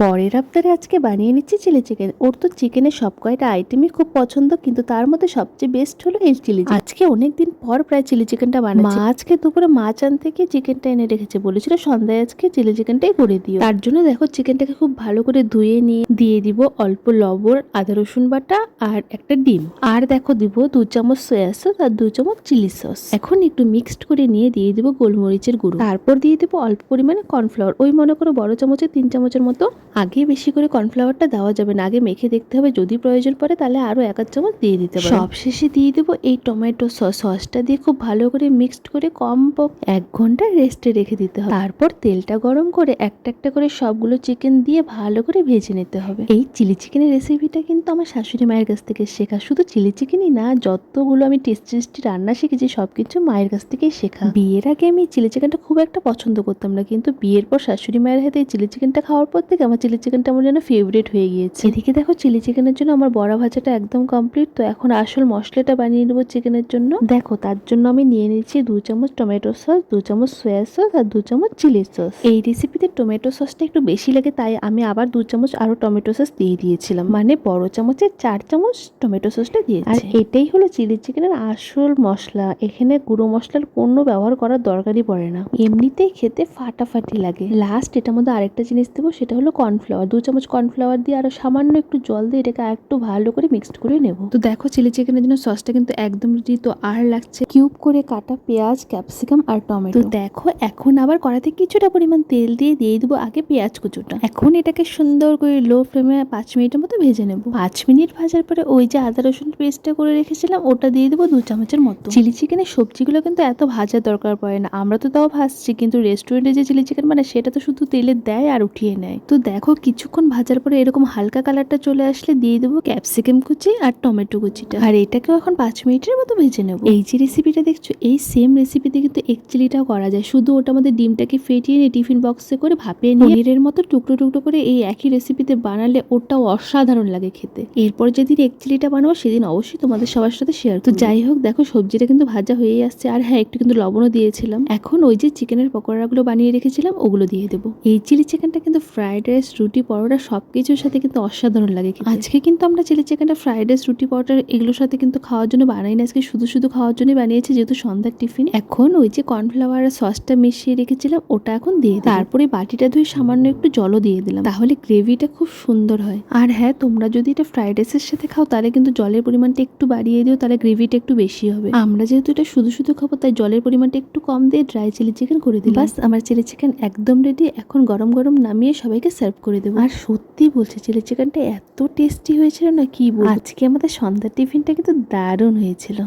পরের আবদারে আজকে বানিয়ে নিচ্ছি চিলি চিকেন। ওর তো চিকেনের সব কয়টা আইটেমই খুব পছন্দ, কিন্তু তার মধ্যে সবচেয়ে বেস্ট হলো এই চিলি চিকেন। আজকে অনেকদিন পর প্রায় চিলি চিকেনটা বানাচ্ছি। মা আজকে দুপুরে মাছ আনতে গিয়ে চিকেনটা এনে রেখেছে, বলেছিল সন্ধ্যায় আজকে চিলি চিকেনটাই করে দিও। তার জন্য দেখো চিকেনটাকে খুব ভালো করে ধুয়ে নিয়ে দিয়ে দিব অল্প লবণ, আদা রসুন বাটা আর একটা ডিম। আর দেখো দিব 2 চামচ সয়া সস আর 2 চামচ চিলি সস। এখন একটু মিক্সড করে নিয়ে দিয়ে দিব গোলমরিচের গুঁড়ো। তারপর দিয়ে দিব অল্প পরিমাণে কর্নফ্লাওয়ার, ওই মনে করো বড় চামচে 3 চামচের মতো। আগে বেশি করে কর্নফ্লাওয়ারটা দেওয়া যাবে না, আগে মেখে দেখতে হবে, যদি প্রয়োজন পড়ে তাহলে আরো 1 চামচ দিয়ে দিতে পারো। সব শেষে দিয়ে দেবো এই টমেটো সসটা দিয়ে খুব ভালো করে মিক্সড করে কমপক্ষে 1 ঘন্টা রেস্টে রেখে দিতে হবে। তারপর তেলটা গরম করে একটা একটা করে সবগুলো চিকেন দিয়ে ভালো করে ভেজে নিতে হবে। এই চিলি চিকেনের রেসিপিটা কিন্তু আমার শাশুড়ি মায়ের কাছ থেকে শেখা। শুধু চিলি চিকেনই না, যতগুলো আমি টেস্টি টেস্টি রান্না শিখেছি সবকিছু মায়ের কাছ থেকেই শেখা। বিয়ের আগে আমি চিলি চিকেনটা খুব একটা পছন্দ করতাম না, কিন্তু বিয়ের পর শাশুড়ি মায়ের হাতে এই চিলি চিকেনটা খাওয়ার পর থেকে আমার চিলি চিকেনটা আমার যেন ফেভারিট হয়ে গিয়েছে। এদিকে দেখো চিলি চিকেনের জন্য আমার বড়া ভাজাটা একদম কমপ্লিট। তো এখন আসল মশলাটা বানিয়ে নেবো চিকেনের জন্য। দেখো তার জন্য আমি নিয়ে নিচ্ছি 2 চামচ টমেটো সস, 2 চামচ সয়া সস আর 2 চামচ চিলি সস। এই রেসিপিতে টমেটো সসটা একটু বেশি লাগে, তাই আমি আবার 2 চামচ আরো টমেটো সস দিয়ে দিয়েছিলাম, মানে বড় চামচের 4 চামচ টমেটো সসটা দিয়েছি। আর এটাই হলো চিলি চিকেনের আসল মশলা। এখানে গুঁড়ো মশলার কোনো ব্যবহার করার দরকারই পড়ে না, এমনিতেই খেতে ফাটাফাটি লাগে। লাস্ট এটার মধ্যে আরেকটা জিনিস দেবো, সেটা হলো কর্নফ্লাওয়ার। 2 চামচ কর্নফ্লাওয়ার দিয়ে আরো সামান্য একটু জল দিয়ে এটাকে একটু ভালো করে মিক্সড করে নেব। তো দেখো চিলি চিকেনের জন্য সসটা কিন্তু একদম রেডি। তো আর লাগছে কিউব করে কাটা পেঁয়াজ, ক্যাপসিকাম আর টমেটো। তো দেখো এখন আবার কড়াতে কিছুটা পরিমাণ তেল দিয়ে দেবো আগে পেঁয়াজ কুচোটা। এখন এটাকে সুন্দর করে লো ফ্লেমে 5 মিনিটের মতো ভেজে নেব। 5 মিনিট ভাজার পরে ওই যে আদা রসুন পেস্টটা করে রেখেছিলাম ওটা দিয়ে দেবো 2 চামচের মতো। চিলি চিকেনের সবজিগুলো কিন্তু এত ভাজার দরকার পড়ে না, আমরা তো তাও ভাজছি, কিন্তু রেস্টুরেন্টে যে চিলি চিকেন মানে সেটা তো শুধু তেলে দেয় আর উঠিয়ে নেয়। তো দেখো কিছুক্ষণ ভাজার পরে এরকম হালকা কালারটা চলে আসলে দিয়ে দেবো ক্যাপসিকাম কুচি আর টমেটো কুচিটা। আর এটাকেও এখন 5 মিনিটের মতো ভেজে নেব। এই যে রেসিপিটা দেখছো, এই সেম রেসিপিতে কিন্তু এগ চিলিটাও করা যায়। শুধু ওটা আমাদের ডিমটাকে ফেটিয়ে নিয়ে টিফিন বক্সে করে ভাপিয়ে নিয়ে পনিরের মতো টুকরো টুকরো করে এই একই রেসিপিতে বানালে ওটাও অসাধারণ লাগে খেতে। এরপর যেদিন এগ চিলিটা বানাবো সেদিন অবশ্যই তোমাদের সবার সাথে শেয়ার করব। তো যাই হোক দেখো সবজিটা কিন্তু ভাজা হয়েই আসছে। আর হ্যাঁ, একটু কিন্তু লবণও দিয়েছিলাম। এখন ওই যে চিকেনের পকোড়াগুলো বানিয়ে রেখেছিলাম ওগুলো দিয়ে দেবো। এই চিলি চিকেনটা কিন্তু ফ্রাইড রাইস, রুটি, পরোটা সবকিছুর সাথে কিন্তু অসাধারণ লাগে খেতে। আজকে কিন্তু আমরা চিলি চিকেনটা ফ্রাইড রাইস, রুটি, পরোটা এগুলোর সাথে কিন্তু খাওয়ার জন্য বানাই না, আজকে শুধু শুধু খাওয়ার জন্য বানিয়েছি, যেহেতু সন্ধ্যার টিফিন। এখন ওই যে কর্নফ্লাওয়ার আর সসটা মিশিয়ে রেখেছিলাম ওটা এখন দিয়ে দিই। তারপরে বাটিটা ধুয়ে সামান্য একটু জলও দিয়ে দিলাম, তাহলে গ্রেভিটা খুব সুন্দর হয়। আর হ্যাঁ, তোমরা যদি এটা ফ্রাইড রাইসের সাথে খাও তাহলে কিন্তু জলের পরিমাণটা একটু বাড়িয়ে দিও, তাহলে গ্রেভিটা একটু বেশি হবে। আমরা যেহেতু এটা শুধু শুধু খাবো তাই জলের পরিমাণটা একটু কম দিয়ে ড্রাই চিলি চিকেন করে দিই। বাস আমার চিলি চিকেন একদম রেডি। এখন গরম গরম নামিয়ে সবাইকে সার্ভ করে দেবো। আর সত্যি বলছি চিলি চিকেনটা এত টেস্টি হয়েছিল না কি বলবো। আজকে আমাদের সন্ধ্যার টিফিনটা কিন্তু দারুণ হয়েছিল।